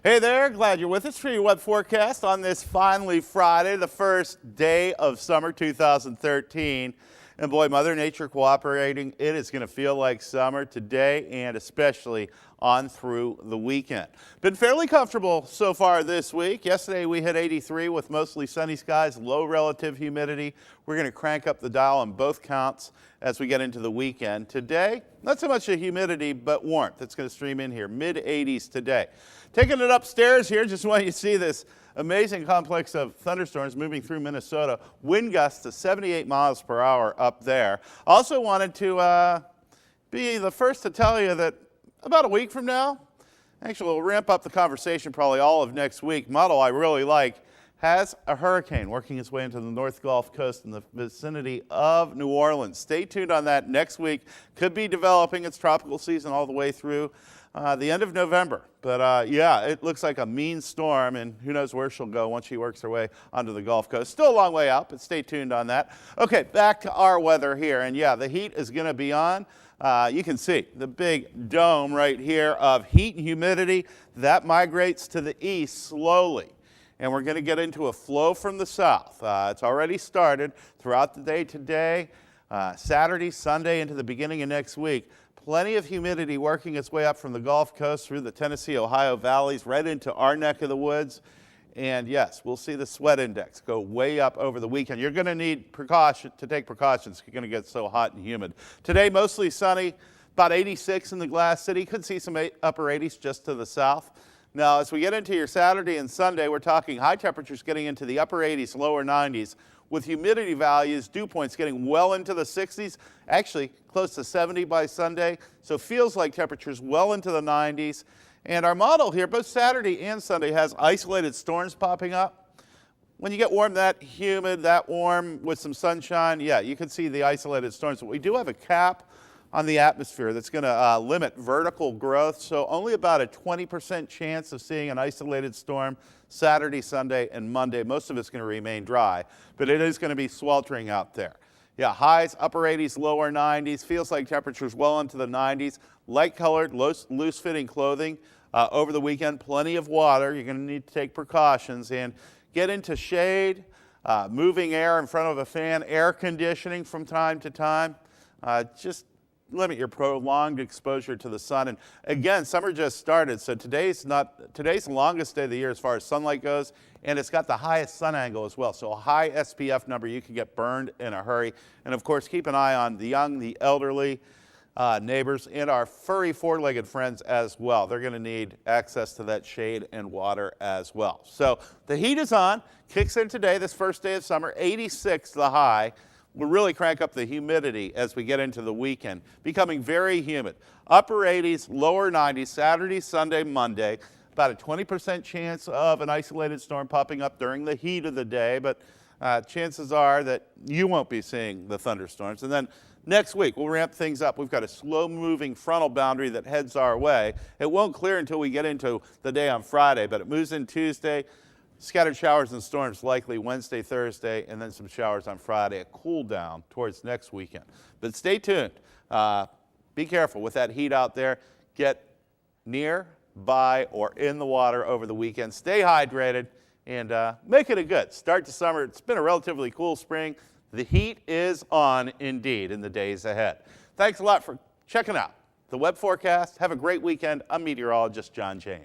Hey there, glad you're with us for your web forecast on this finally Friday, the first day of summer 2013. And boy, Mother Nature cooperating, it is going to feel like summer today and especially on through the weekend. Been fairly comfortable so far this week. Yesterday we hit 83 with mostly sunny skies, low relative humidity. We're going to crank up the dial on both counts as we get into the weekend. Today, not so much the humidity, but warmth. It's going to stream in here, mid 80s today. Taking it upstairs here, just want you to see this amazing complex of thunderstorms moving through Minnesota. Wind gusts to 78 miles per hour up there. Also wanted to be the first to tell you that about a week from now, actually we'll ramp up the conversation probably all of next week. Model I really like has a hurricane working its way into the North Gulf Coast in the vicinity of New Orleans. Stay tuned on that next week. Could be developing its tropical season all the way through the end of November. But yeah, it looks like a mean storm, and who knows where she'll go once she works her way onto the Gulf Coast. Still a long way out, but stay tuned on that. Okay, back to our weather here. And yeah, the heat is going to be on. You can see the big dome right here of heat and humidity. That migrates to the east slowly. And we're going to get into a flow from the south. It's already started throughout the day today, Saturday, Sunday, into the beginning of next week. Plenty of humidity working its way up from the Gulf Coast through the Tennessee, Ohio valleys, right into our neck of the woods. And yes, we'll see the sweat index go way up over the weekend. You're going to need to take precautions. You're going to get so hot and humid. Today, mostly sunny, about 86 in the Glass City. Could see some upper 80s just to the south. Now, as we get into your Saturday and Sunday, we're talking high temperatures getting into the upper 80s, lower 90s, with humidity values, dew points getting well into the 60s, actually close to 70 by Sunday. So feels like temperatures well into the 90s. And our model here, both Saturday and Sunday, has isolated storms popping up. When you get warm, that humid, that warm with some sunshine, yeah, you can see the isolated storms. But we do have a cap on the atmosphere that's going to limit vertical growth, so only about a 20% chance of seeing an isolated storm Saturday, Sunday, and Monday. Most of it's going to remain dry, but it is going to be sweltering out there. Yeah, highs, upper 80s, lower 90s. Feels like temperatures well into the 90s. Light-colored, loose-fitting clothing over the weekend. Plenty of water. You're going to need to take precautions and get into shade, moving air in front of a fan, air conditioning from time to time. Just limit your prolonged exposure to the sun. And again, summer just started, so today's the longest day of the year as far as sunlight goes, and it's got the highest sun angle as well. So a high SPF number, you can get burned in a hurry. And of course, keep an eye on the young, the elderly, neighbors, and our furry four-legged friends as well. They're going to need access to that shade and water as well. So the heat is on, kicks in today, this first day of summer, 86 the high. We'll really crank up the humidity as we get into the weekend, becoming very humid. Upper 80s, lower 90s, Saturday, Sunday, Monday. About a 20% chance of an isolated storm popping up during the heat of the day, but chances are that you won't be seeing the thunderstorms. And then next week, we'll ramp things up. We've got a slow-moving frontal boundary that heads our way. It won't clear until we get into the day on Friday, but it moves in Tuesday. Scattered showers and storms likely Wednesday, Thursday, and then some showers on Friday. A cool down towards next weekend. But stay tuned. Be careful with that heat out there. Get near, by, or in the water over the weekend. Stay hydrated and make it a good start to summer. It's been a relatively cool spring. The heat is on indeed in the days ahead. Thanks a lot for checking out the web forecast. Have a great weekend. I'm meteorologist John Jane.